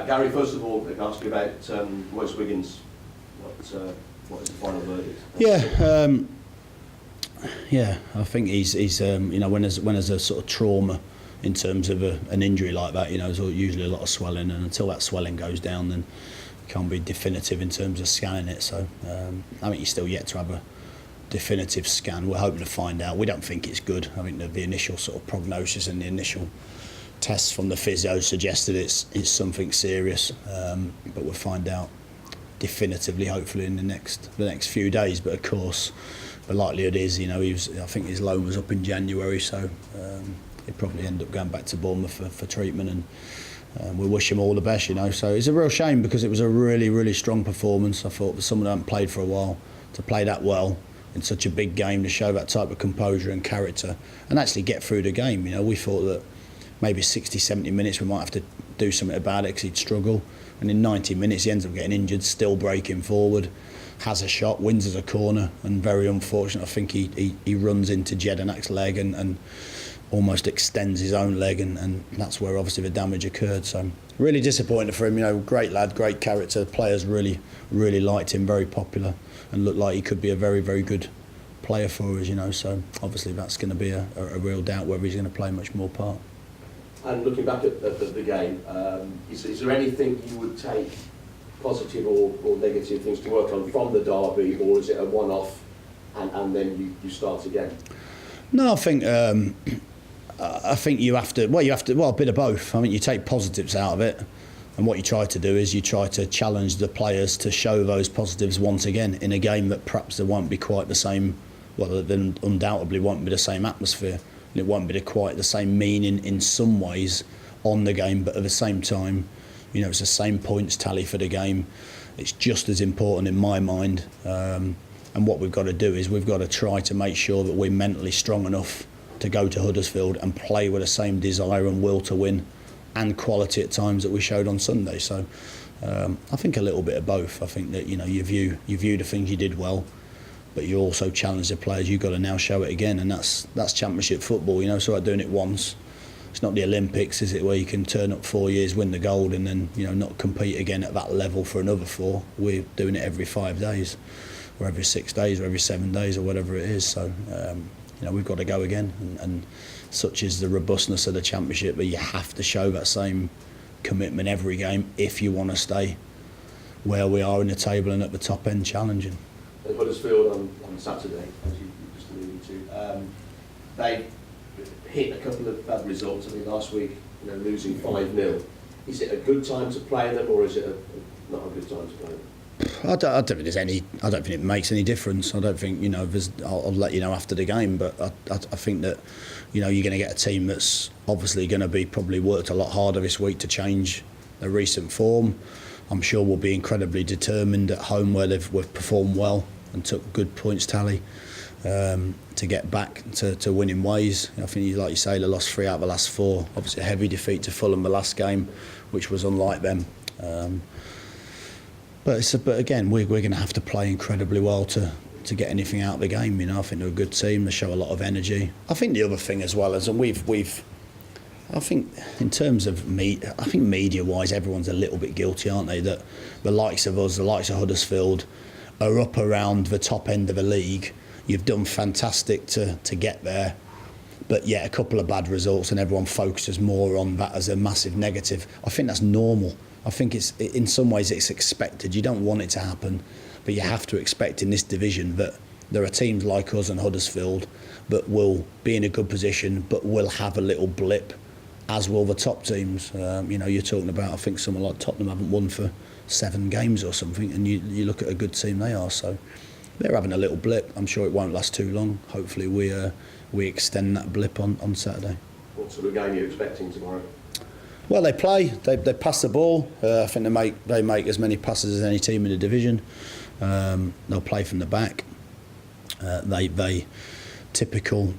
Gary, first of all, I can ask you about West Wiggins. What is the final verdict? Yeah, I think he's when there's a sort of trauma in terms of an injury like that, there's usually a lot of swelling, and until that swelling goes down, then it can't be definitive in terms of scanning it. So I think he's still yet to have a definitive scan. We're hoping to find out. We don't think it's good. I think the initial sort of prognosis and the initial tests from the physio suggested it's something serious, but we'll find out definitively hopefully in the next few days. But of course the likelihood is, I think his loan was up in January, so he'd probably end up going back to Bournemouth for treatment, and we wish him all the best. So it's a real shame because it was a really, really strong performance. I thought for someone who hadn't played for a while to play that well in such a big game, to show that type of composure and character and actually get through the game. We thought that maybe 60-70 minutes we might have to do something about it because he'd struggle, and in 90 minutes he ends up getting injured, still breaking forward, has a shot, wins as a corner, and very unfortunate, I think he runs into Jedinak's leg and almost extends his own leg, and that's where obviously the damage occurred. So really disappointed for him. Great lad, great character, players really liked him, very popular, and looked like he could be a very, very good player for us. So obviously that's going to be a real doubt whether he's going to play much more part. And looking back at the game, is there anything you would take positive or negative things to work on from the derby, or is it a one-off and then you start again? No, I think you have to. Well, a bit of both. I mean, you take positives out of it, and what you try to do is you try to challenge the players to show those positives once again in a game that perhaps there won't be quite the same. Well, then undoubtedly won't be the same atmosphere. And it won't be quite the same meaning in some ways on the game, but at the same time, it's the same points tally for the game. It's just as important in my mind. And what we've got to do is we've got to try to make sure that we're mentally strong enough to go to Huddersfield and play with the same desire and will to win and quality at times that we showed on Sunday. So I think a little bit of both. I think that you view the things you did well, but you also challenge the players. You've got to now show it again, and that's Championship football. So like doing it once. It's not the Olympics, is it, where you can turn up 4 years, win the gold, and then not compete again at that level for another 4. We're doing it every 5 days, or every 6 days, or every 7 days, or whatever it is. So we've got to go again, and such is the robustness of the Championship that you have to show that same commitment every game if you want to stay where we are in the table and at the top end challenging. At Huddersfield on Saturday, as you just alluded to, they hit a couple of bad results. I think last week, losing 5-0. Is it a good time to play them, or is it not a good time to play them? I don't think it makes any difference. I don't think I'll let you know after the game, but I think that you're going to get a team that's obviously going to be probably worked a lot harder this week to change their recent form. I'm sure we'll be incredibly determined at home where we've performed well and took good points tally to get back to winning ways. I think, like you say, they lost 3 out of the last 4. Obviously a heavy defeat to Fulham the last game, which was unlike them. But again, we're going to have to play incredibly well to get anything out of the game. I think they're a good team. They show a lot of energy. I think the other thing as well is, and I think in terms of media-wise, everyone's a little bit guilty, aren't they? That the likes of us, the likes of Huddersfield, are up around the top end of the league. You've done fantastic to get there, but yet a couple of bad results, and everyone focuses more on that as a massive negative. I think that's normal. I think in some ways it's expected. You don't want it to happen, but you have to expect in this division that there are teams like us and Huddersfield that will be in a good position, but will have a little blip, as will the top teams. You're talking about, I think someone like Tottenham haven't won for 7 games or something, and you look at a good team they are. So they're having a little blip. I'm sure it won't last too long. Hopefully we extend that blip on Saturday. What sort of game are you expecting tomorrow? Well, they play. They pass the ball. I think they make as many passes as any team in the division. They'll play from the back. They typical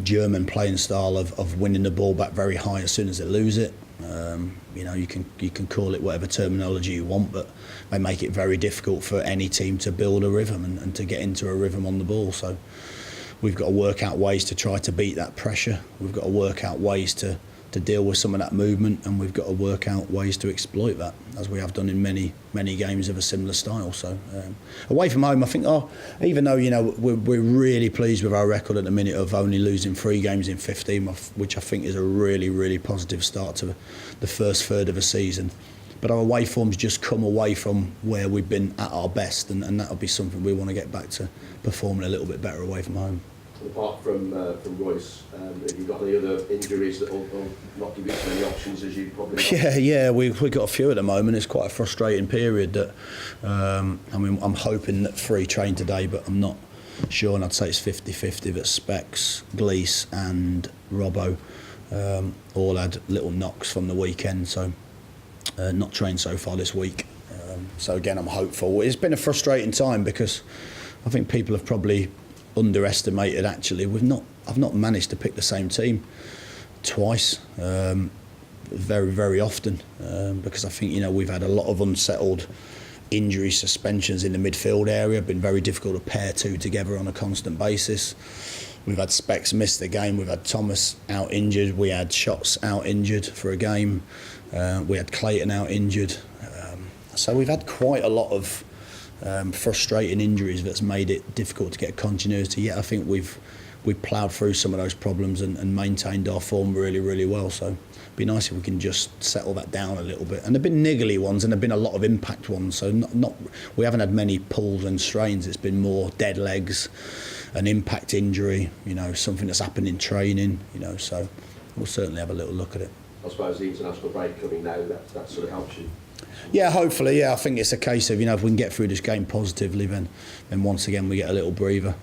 German playing style of winning the ball back very high as soon as they lose it. You can call it whatever terminology you want, but they make it very difficult for any team to build a rhythm and to get into a rhythm on the ball. So we've got to work out ways to try to beat that pressure. We've got to work out ways to deal with some of that movement, and we've got to work out ways to exploit that, as we have done in many games of a similar style. So away from home, I think, even though we're really pleased with our record at the minute of only losing 3 games in 15, which I think is a really positive start to the first third of a season. But our away form's just come away from where we've been at our best, and that'll be something we want to get back to, performing a little bit better away from home. Apart from Royce, have you got any other injuries that will not give you as many options as you probably have? Yeah, we've got a few at the moment. It's quite a frustrating period. That I'm hoping that 3 trained today, but I'm not sure, and I'd say it's 50-50 that Specs, Glees and Robbo all had little knocks from the weekend, so not trained so far this week. So again, I'm hopeful. It's been a frustrating time because I think people have probably underestimated. Actually, I've not managed to pick the same team twice, very often, because I think we've had a lot of unsettled injury suspensions in the midfield area. Been very difficult to pair 2 together on a constant basis. We've had Specs miss the game. We've had Thomas out injured. We had Shots out injured for a game. We had Clayton out injured. So we've had quite a lot of frustrating injuries that's made it difficult to get continuity. Yet I think we've ploughed through some of those problems and maintained our form really well. So it'd be nice if we can just settle that down a little bit. And there've been niggly ones and there've been a lot of impact ones. So we haven't had many pulls and strains. It's been more dead legs, an impact injury, something that's happened in training. So we'll certainly have a little look at it. I suppose the international break coming now, that sort of helps you. Yeah, hopefully. Yeah, I think it's a case of if we can get through this game positively, then once again we get a little breather.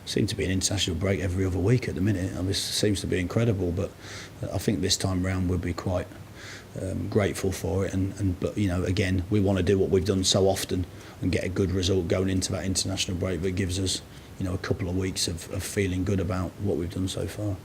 Seems to be an international break every other week at the minute. This seems to be incredible, but I think this time round we'll be quite grateful for it. But again, we want to do what we've done so often and get a good result going into that international break that gives us a couple of weeks of feeling good about what we've done so far.